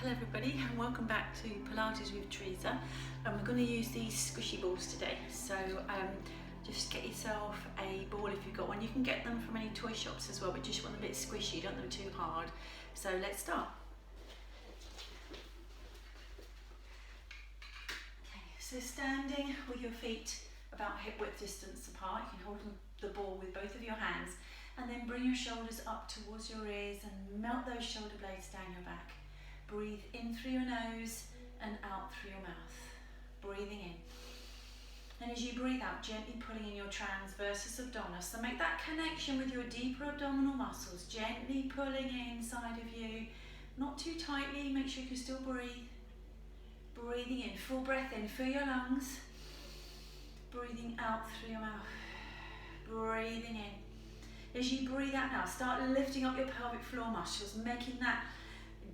Hello everybody and welcome back to Pilates with Teresa, and we're going to use these squishy balls today. So just get yourself a ball if you've got one. You can get them from any toy shops as well, but just want them a bit squishy, don't want them too hard. So let's start. Okay, so standing with your feet about hip width distance apart, you can hold the ball with both of your hands and then bring your shoulders up towards your ears and melt those shoulder blades down your back. Breathe in through your nose and out through your mouth. Breathing in. And as you breathe out, gently pulling in your transversus abdominis. So make that connection with your deeper abdominal muscles. Gently pulling inside of you. Not too tightly, make sure you can still breathe. Breathing in, full breath in through your lungs. Breathing out through your mouth. Breathing in. As you breathe out now, start lifting up your pelvic floor muscles, making that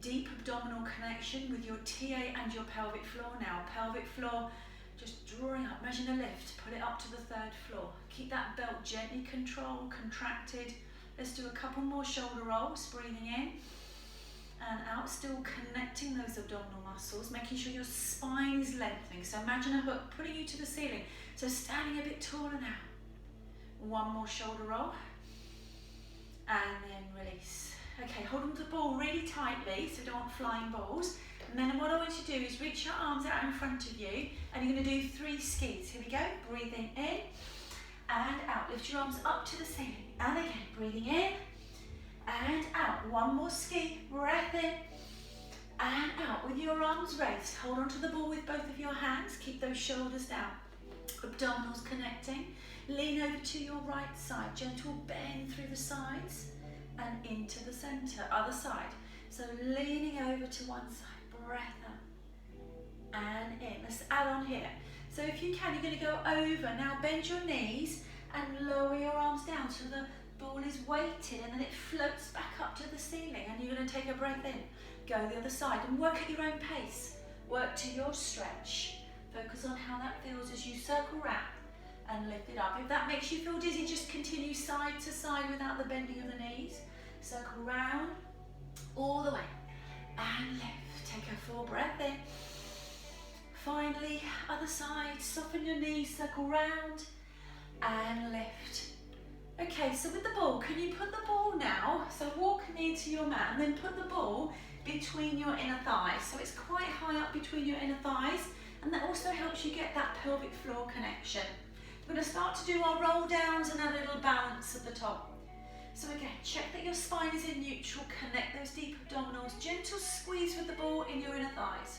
deep abdominal connection with your TA and your pelvic floor now. Pelvic floor, just drawing up, imagine a lift, put it up to the third floor. Keep that belt gently controlled, contracted. Let's do a couple more shoulder rolls, breathing in and out, still connecting those abdominal muscles, making sure your spine is lengthening. So imagine a hook pulling you to the ceiling. So standing a bit taller now. One more shoulder roll and then release. Okay, hold on to the ball really tightly so you don't want flying balls. And then what I want you to do is reach your arms out in front of you and you're going to do 3 skis. Here we go, breathing in and out. Lift your arms up to the ceiling. And again, breathing in and out. One more ski, breath in and out. With your arms raised, hold on to the ball with both of your hands. Keep those shoulders down. Abdominals connecting. Lean over to your right side. Gentle bend through the sides and into the center, other side. So leaning over to one side, breath out and in. Let's add on here. So if you can, you're going to go over. Now bend your knees and lower your arms down so the ball is weighted and then it floats back up to the ceiling, and you're going to take a breath in. Go the other side and work at your own pace. Work to your stretch. Focus on how that feels as you circle round and lift it up. If that makes you feel dizzy, just continue side to side without the bending of the knees. Circle round, all the way, and lift. Take a full breath in. Finally, other side, soften your knees, circle round, and lift. Okay, so with the ball, can you put the ball now, so walk near to your mat, and then put the ball between your inner thighs. So it's quite high up between your inner thighs, and that also helps you get that pelvic floor connection. We're going to start to do our roll downs and add a little balance at the top. So again, check that your spine is in neutral, connect those deep abdominals, gentle squeeze with the ball in your inner thighs.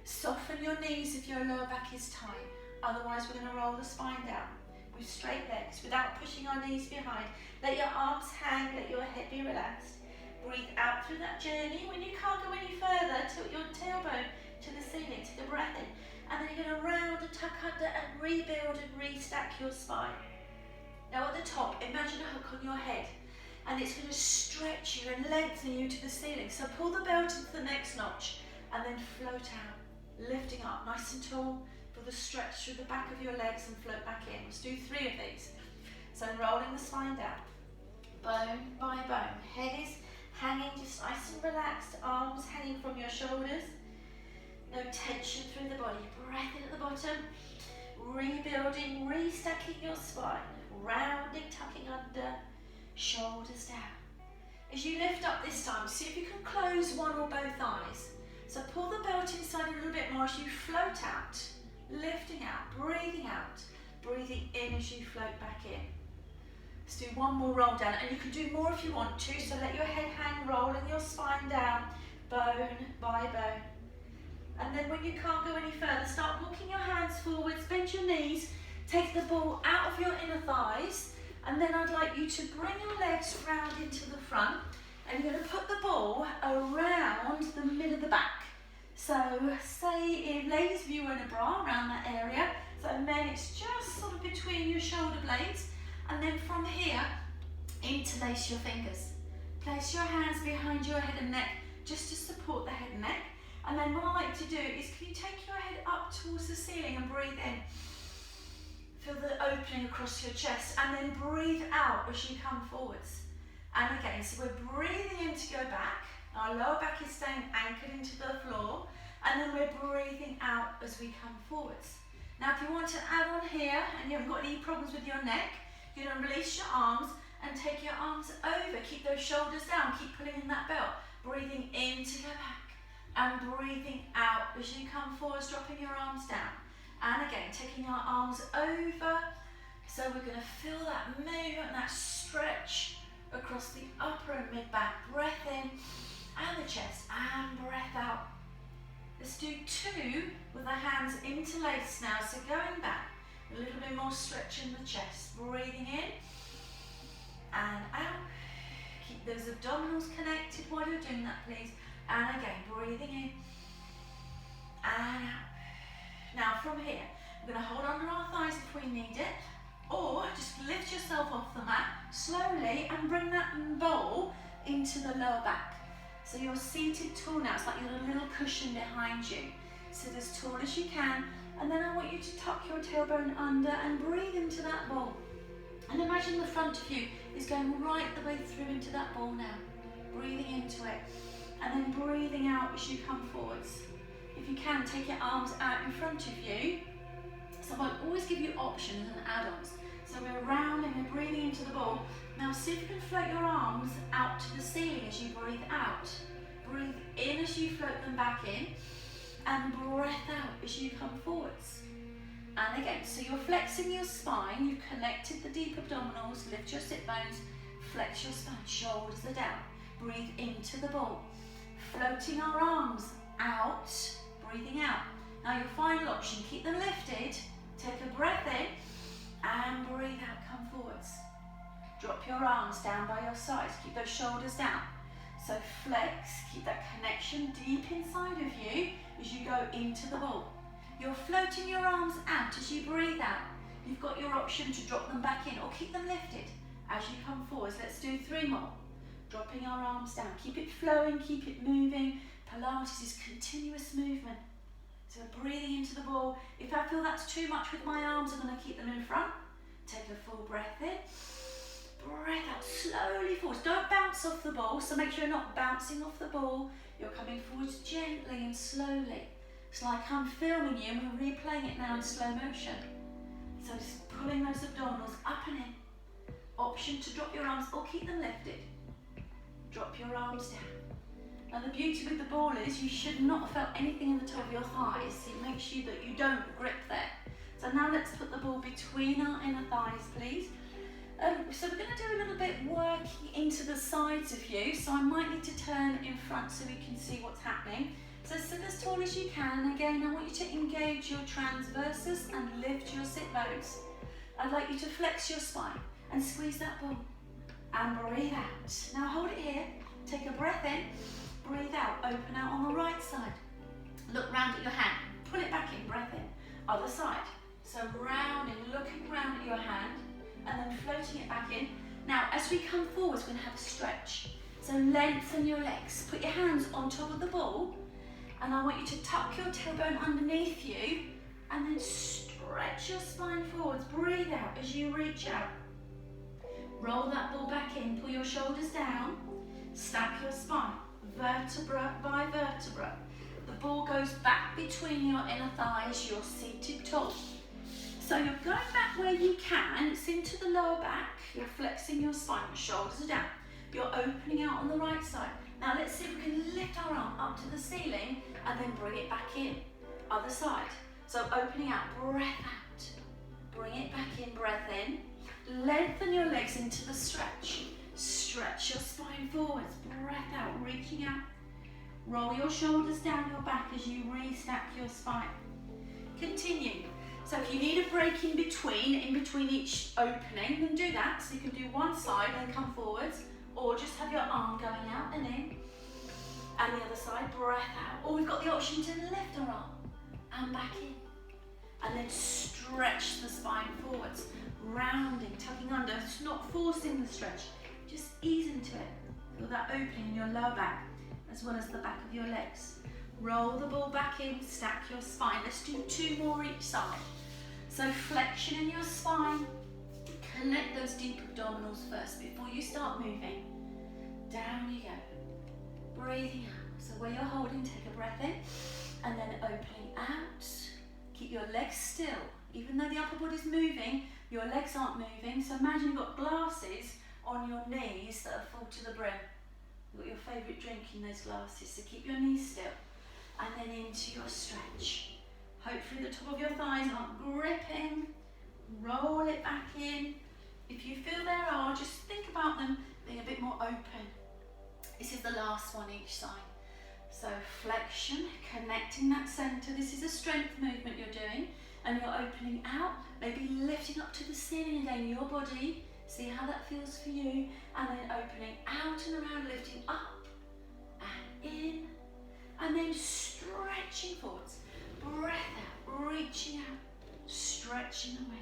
Soften your knees if your lower back is tight, otherwise we're going to roll the spine down with straight legs without pushing our knees behind. Let your arms hang, let your head be relaxed. Breathe out through that journey. When you can't go any further, tilt your tailbone to the ceiling, take a breath in, and then you're going to round and tuck under and rebuild and restack your spine. Now at the top, imagine a hook on your head, and it's going to stretch you and lengthen you to the ceiling. So pull the belt into the next notch and then float out, lifting up nice and tall. Feel the stretch through the back of your legs and float back in. Let's do 3 of these. So rolling the spine down, bone by bone. Head is hanging just nice and relaxed, arms hanging from your shoulders. No tension through the body. Breath in at the bottom, rebuilding, restacking your spine. Rounding, tucking under, shoulders down. As you lift up this time, see if you can close one or both eyes. So pull the belt inside a little bit more as you float out, lifting out, breathing in as you float back in. Let's do one more roll down, and you can do more if you want to, so let your head hang, rolling your spine down, bone by bone. And then when you can't go any further, start walking your hands forwards, bend your knees, take the ball out of your inner thighs, and then I'd like you to bring your legs round into the front, and you're going to put the ball around the middle of the back. So say if ladies, if you were in a bra, around that area, so men it's just sort of between your shoulder blades, and then from here, interlace your fingers. Place your hands behind your head and neck just to support the head and neck. And then what I like to do is, can you take your head up towards the ceiling and breathe in? Feel the opening across your chest, and then breathe out as you come forwards. And again, so we're breathing in to go back, Our lower back is staying anchored into the floor, and then we're breathing out as we come forwards. Now, if you want to add on here, and you haven't got any problems with your neck, you're going to release your arms and take your arms over. Keep those shoulders down, keep pulling in that belt. Breathing in to go back, and breathing out as you come forwards, dropping your arms down. And again, taking our arms over. So we're going to feel that movement, that stretch across the upper and mid-back. Breath in, and the chest, and breath out. Let's do 2 with the hands interlaced now. So going back, a little bit more stretch in the chest. Breathing in, and out. Keep those abdominals connected while you're doing that, please. And again, breathing in, and out. Now from here, we're going to hold under our thighs if we need it, or just lift yourself off the mat slowly and bring that bowl into the lower back. So you're seated tall now, it's like you've got a little cushion behind you. Sit as tall as you can, and then I want you to tuck your tailbone under and breathe into that bowl. And imagine the front of you is going right the way through into that bowl now. Breathing into it, and then breathing out as you come forwards. If you can, take your arms out in front of you. So I'll always give you options and add-ons. So we're rounding and breathing into the bowl. Now see if you can float your arms out to the ceiling as you breathe out. Breathe in as you float them back in, and breath out as you come forwards. And again, so you're flexing your spine, you've connected the deep abdominals, lift your sit bones, flex your spine, shoulders are down. Breathe into the bowl. Floating our arms out, breathing out. Now your final option, keep them lifted, take a breath in, and breathe out, come forwards. Drop your arms down by your sides, keep those shoulders down. So flex, keep that connection deep inside of you as you go into the bowl. You're floating your arms out as you breathe out. You've got your option to drop them back in or keep them lifted as you come forwards. Let's do 3 more. Dropping our arms down, keep it flowing, keep it moving. Pilates is continuous movement. So breathing into the ball. If I feel that's too much with my arms, I'm going to keep them in front. Take a full breath in. Breath out slowly forwards. Don't bounce off the ball, so make sure you're not bouncing off the ball. You're coming forwards gently and slowly. It's like I'm filming you and we're replaying it now in slow motion. So just pulling those abdominals up and in. Option to drop your arms or keep them lifted. Drop your arms down. Now the beauty with the ball is you should not have felt anything in the top of your thighs. So it makes sure that you don't grip there. So now let's put the ball between our inner thighs, please. So we're going to do a little bit working into the sides of you. So I might need to turn in front so we can see what's happening. So sit as tall as you can. And again, I want you to engage your transversus and lift your sit bones. I'd like you to flex your spine and squeeze that ball. And breathe out. Now hold it here. Take a breath in. Breathe out, open out on the right side. Look round at your hand, pull it back in, breath in. Other side. So rounding, looking round at your hand, and then floating it back in. Now, as we come forwards, we're going to have a stretch. So lengthen your legs. Put your hands on top of the ball, and I want you to tuck your tailbone underneath you, and then stretch your spine forwards. Breathe out as you reach out. Roll that ball back in, pull your shoulders down, stack your spine. Vertebra by vertebra. The ball goes back between your inner thighs, you're seated tall. So you're going back where you can, it's into the lower back, you're flexing your spine, your shoulders are down. You're opening out on the right side. Now let's see if we can lift our arm up to the ceiling and then bring it back in. Other side. So opening out, breath out. Bring it back in, breath in. Lengthen your legs into the stretch. Stretch your spine forwards, breath out, reaching out. Roll your shoulders down your back as you restack your spine. Continue. So if you need a break in between each opening, then do that. So you can do one side and come forwards, or just have your arm going out and in. And the other side, breath out. Or we've got the option to lift our arm and back in. And then stretch the spine forwards, rounding, tucking under. It's not forcing the stretch. Just ease into it. Feel that opening in your lower back as well as the back of your legs. Roll the ball back in, stack your spine. Let's do 2 more each side. So flexion in your spine. Connect those deep abdominals first before you start moving. Down you go. breathing out. So where you're holding, take a breath in, and then opening out. Keep your legs still. Even though the upper body's moving, your legs aren't moving. So imagine you've got glasses on your knees that are full to the brim. You've got your favourite drink in those glasses, so keep your knees still. And then into your stretch. Hopefully the top of your thighs aren't gripping. Roll it back in. If you feel there are, just think about them being a bit more open. This is the last one each side. So flexion, connecting that centre. This is a strength movement you're doing. And you're opening out, maybe lifting up to the ceiling again, your body. See how that feels for you. And then opening out and around, lifting up and in. And then stretching forwards. Breath out, reaching out, stretching away.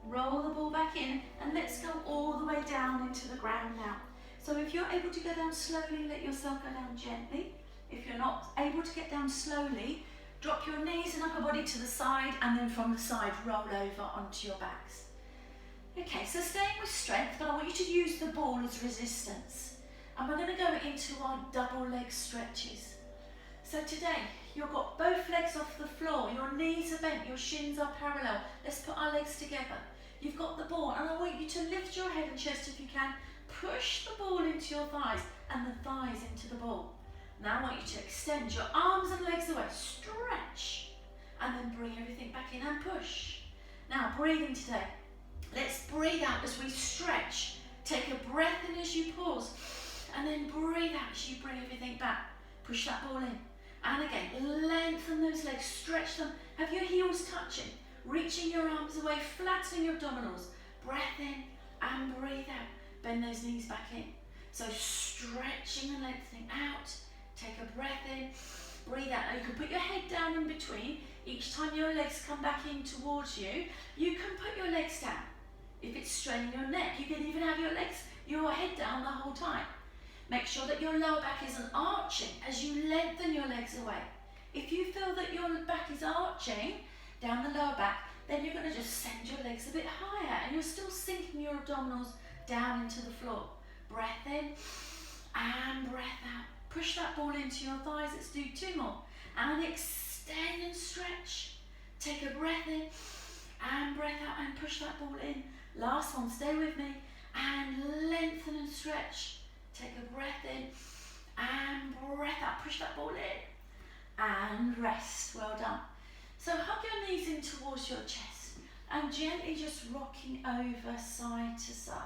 Roll the ball back in and let's go all the way down into the ground now. So if you're able to go down slowly, let yourself go down gently. If you're not able to get down slowly, drop your knees and upper body to the side, and then from the side roll over onto your backs. Okay, so staying with strength, but I want you to use the ball as resistance. And we're going to go into our double leg stretches. So today, you've got both legs off the floor, your knees are bent, your shins are parallel. Let's put our legs together. You've got the ball, and I want you to lift your head and chest if you can. Push the ball into your thighs, and the thighs into the ball. Now I want you to extend your arms and legs away, stretch, and then bring everything back in and push. Now breathing today. Let's breathe out as we stretch. Take a breath in as you pause, and then breathe out as you bring everything back. Push that ball in. And again, lengthen those legs, stretch them. Have your heels touching, reaching your arms away, flattening your abdominals. Breath in and breathe out. Bend those knees back in. So stretching and lengthening out. Take a breath in, breathe out. Now you can put your head down in between. Each time your legs come back in towards you, you can put your legs down. If it's straining your neck, you can even have your head down the whole time. Make sure that your lower back isn't arching as you lengthen your legs away. If you feel that your back is arching down the lower back, then you're going to just send your legs a bit higher and you're still sinking your abdominals down into the floor. Breath in and breath out. Push that ball into your thighs. Let's do 2 more. And extend and stretch. Take a breath in and breath out and push that ball in. Last one, stay with me. And lengthen and stretch. Take a breath in and breath out. Push that ball in and rest. Well done. So hug your knees in towards your chest and gently just rocking over side to side.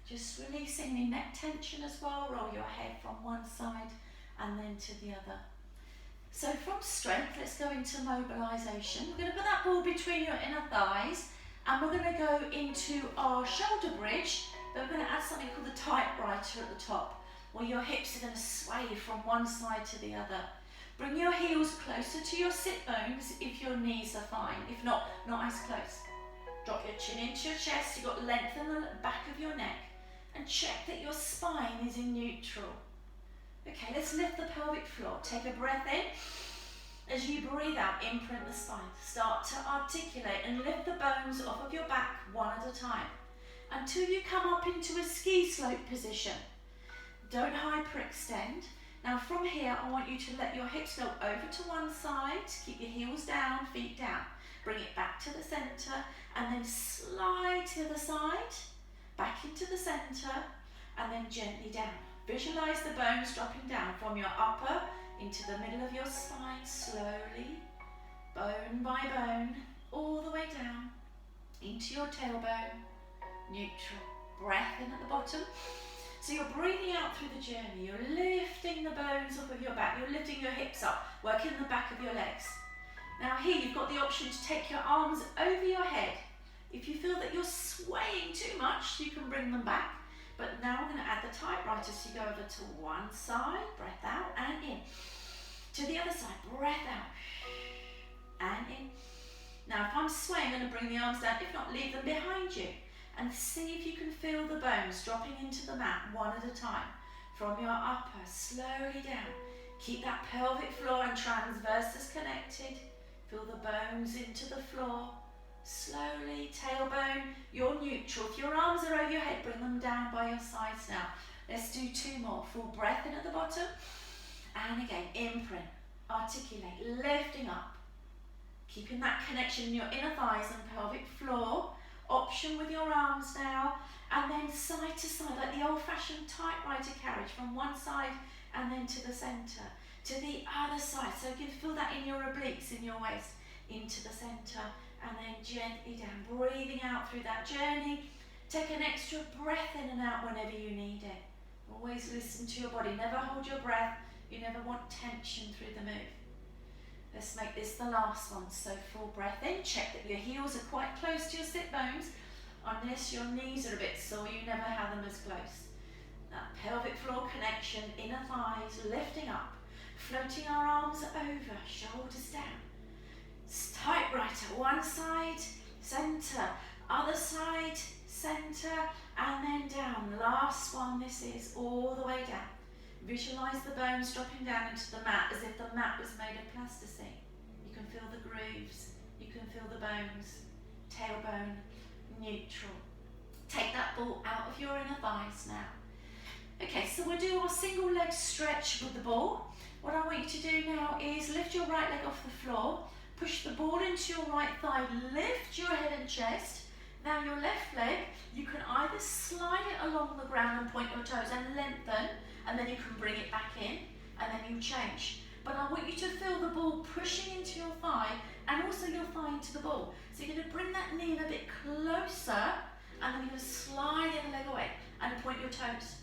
Just releasing the neck tension as well. Roll your head from one side and then to the other. So from strength, let's go into mobilisation. We're going to put that ball between your inner thighs and we're going to go into our shoulder bridge. But we're going to add something called the typewriter at the top, where your hips are going to sway from one side to the other. Bring your heels closer to your sit bones if your knees are fine. If not, not as close. Drop your chin into your chest. You've got length in the back of your neck. And check that your spine is in neutral. Okay, let's lift the pelvic floor. Take a breath in. As you breathe out, imprint the spine. Start to articulate and lift the bones off of your back one at a time, until you come up into a ski slope position. Don't hyperextend. Now from here, I want you to let your hips go over to one side. Keep your heels down, feet down. Bring it back to the centre and then slide to the side, back into the centre and then gently down. Visualise the bones dropping down from your upper into the middle of your spine slowly, bone by bone, all the way down into your tailbone. Neutral. Breath in at the bottom. So you're breathing out through the journey. You're lifting the bones off of your back. You're lifting your hips up, working the back of your legs. Now here you've got the option to take your arms over your head. If you feel that you're swaying too much, you can bring them back. But now we're going to add the typewriter. So you go over to one side, breath out and in. To the other side, breath out and in. Now if I'm swaying, I'm going to bring the arms down. If not, leave them behind you. And see if you can feel the bones dropping into the mat one at a time. From your upper, slowly down. Keep that pelvic floor and transverses connected. Feel the bones into the floor. Slowly, tailbone, you're neutral. If your arms are over your head, bring them down by your sides now. Let's do 2 more. Full breath in at the bottom. And again, imprint, articulate, lifting up. Keeping that connection in your inner thighs and pelvic floor. Option with your arms now. And then side to side, like the old-fashioned typewriter carriage, from one side and then to the centre. To the other side. So you can feel that in your obliques, in your waist, into the centre. And then gently down, breathing out through that journey. Take an extra breath in and out whenever you need it. Always listen to your body. Never hold your breath. You never want tension through the move. Let's make this the last one. So full breath in. Check that your heels are quite close to your sit bones. Unless your knees are a bit sore, you never have them as close. That pelvic floor connection, inner thighs lifting up. Floating our arms over, shoulders down. Typewriter, one side, centre, other side, centre, and then down. Last one, this is all the way down. Visualise the bones dropping down into the mat as if the mat was made of plasticine. You can feel the grooves, you can feel the bones, tailbone, neutral. Take that ball out of your inner thighs now. Okay, so we'll do our single leg stretch with the ball. What I want you to do now is lift your right leg off the floor, push the ball into your right thigh, lift your head and chest. Now your left leg, you can either slide it along the ground and point your toes and lengthen, and then you can bring it back in, and then you change. But I want you to feel the ball pushing into your thigh, and also your thigh into the ball. So you're going to bring that knee in a bit closer, and then you're going to slide the other leg away, and point your toes,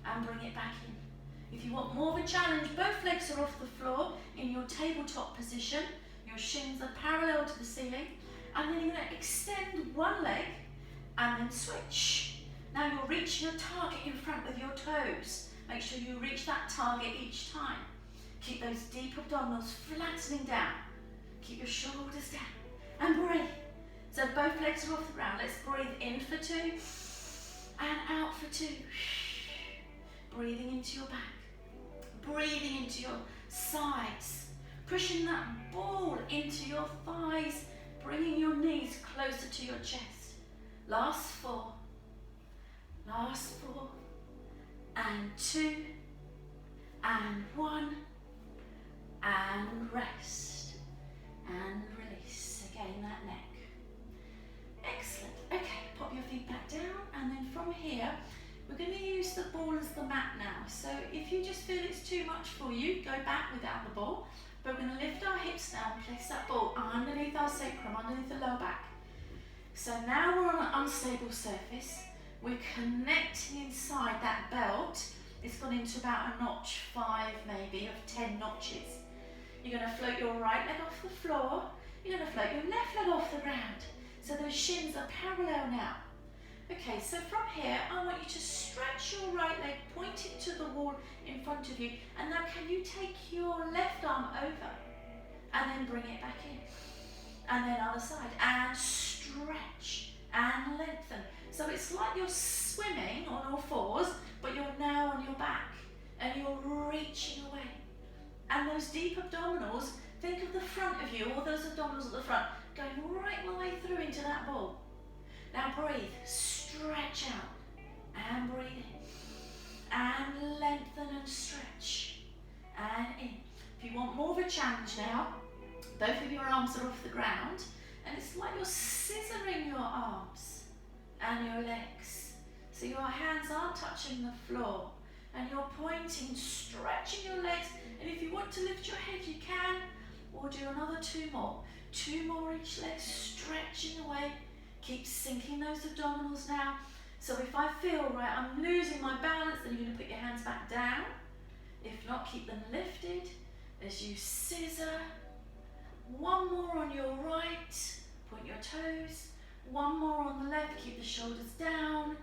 and bring it back in. If you want more of a challenge, both legs are off the floor in your tabletop position. Your shins are parallel to the ceiling. And then you're going to extend one leg and then switch. Now you're reaching a target in front with your toes. Make sure you reach that target each time. Keep those deep abdominals flattening down. Keep your shoulders down. And breathe. So both legs are off the ground. Let's breathe in for 2 and out for 2. Breathing into your back. Breathing into your sides. Pushing that ball into your thighs. Bringing your knees closer to your chest. Last 4. Last 4. And 2. And 1. And rest. And release. Again, that neck. Excellent. Okay, pop your feet back down. And then from here, we're going to use the ball as the mat now. So if you just feel it's too much for you, go back without the ball. But we're going to lift our hips now and place that ball underneath our sacrum, underneath the lower back. So now we're on an unstable surface. We're connecting inside that belt. It's gone into about a notch 5 maybe of 10 notches. You're going to float your right leg off the floor. You're going to float your left leg off the ground. So those shins are parallel now. Okay, so from here, I want you to stretch your right leg, point it to the wall in front of you. And now can you take your left arm over and then bring it back in? And then other side, and stretch and lengthen. So it's like you're swimming on all fours, but you're now on your back and you're reaching away. And those deep abdominals, think of the front of you, all those abdominals at the front, going right the way through into that ball. Now breathe, stretch out, and breathe in, and lengthen and stretch, and in. If you want more of a challenge now, both of your arms are off the ground, and it's like you're scissoring your arms and your legs. So your hands aren't touching the floor, and you're pointing, stretching your legs, and if you want to lift your head, you can, or do another 2 more. 2 more each leg, stretching away. Keep sinking those abdominals now. So if I feel, right, I'm losing my balance, then you're going to put your hands back down. If not, keep them lifted as you scissor. 1 more on your right, point your toes. 1 more on the left, keep the shoulders down.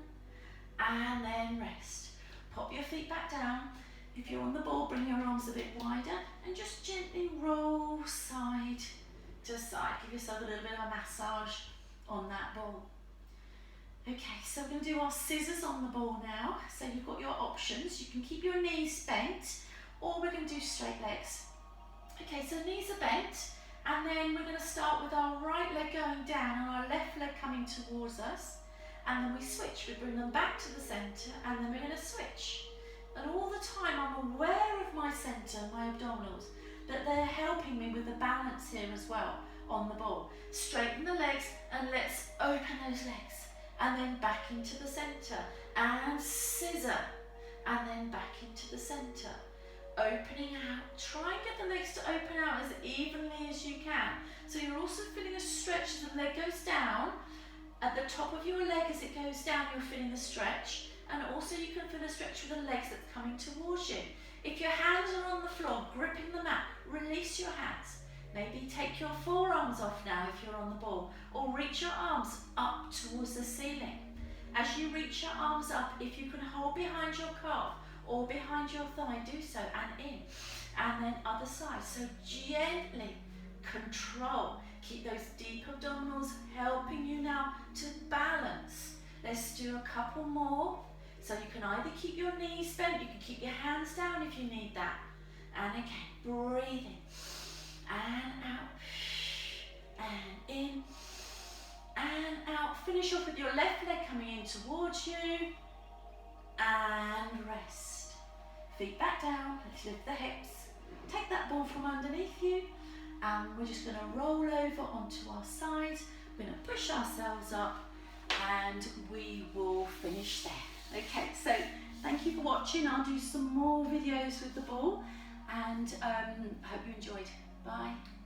And then rest. Pop your feet back down. If you're on the ball, bring your arms a bit wider and just gently roll side to side. Give yourself a little bit of a massage on that ball. Okay, so we're going to do our scissors on the ball now. So you've got your options. You can keep your knees bent, or we're going to do straight legs. Okay, so knees are bent, and then we're going to start with our right leg going down and our left leg coming towards us. And then we switch. We bring them back to the centre, and then we're going to switch. And all the time I'm aware of my centre, my abdominals, that they're helping me with the balance here as well on the ball. Straighten the legs and let's open those legs. And then back into the centre. And scissor. And then back into the centre. Opening out. Try and get the legs to open out as evenly as you can. So you're also feeling a stretch as the leg goes down. At the top of your leg as it goes down, you're feeling the stretch. And also you can feel a stretch with the legs that's coming towards you. If your hands are on the floor, gripping the mat, release your hands. Maybe take your forearms off now if you're on the ball, or reach your arms up towards the ceiling. As you reach your arms up, if you can hold behind your calf or behind your thigh, do so, and in. And then other side. So gently control. Keep those deep abdominals helping you now to balance. Let's do a couple more. So you can either keep your knees bent, you can keep your hands down if you need that. And again, breathing. And out. And in. And out. Finish off with your left leg coming in towards you. And rest. Feet back down. Let's lift the hips. Take that ball from underneath you. And we're just going to roll over onto our side. We're going to push ourselves up. And we will finish there. Okay, so thank you for watching. I'll do some more videos with the ball, and hope you enjoyed. Bye.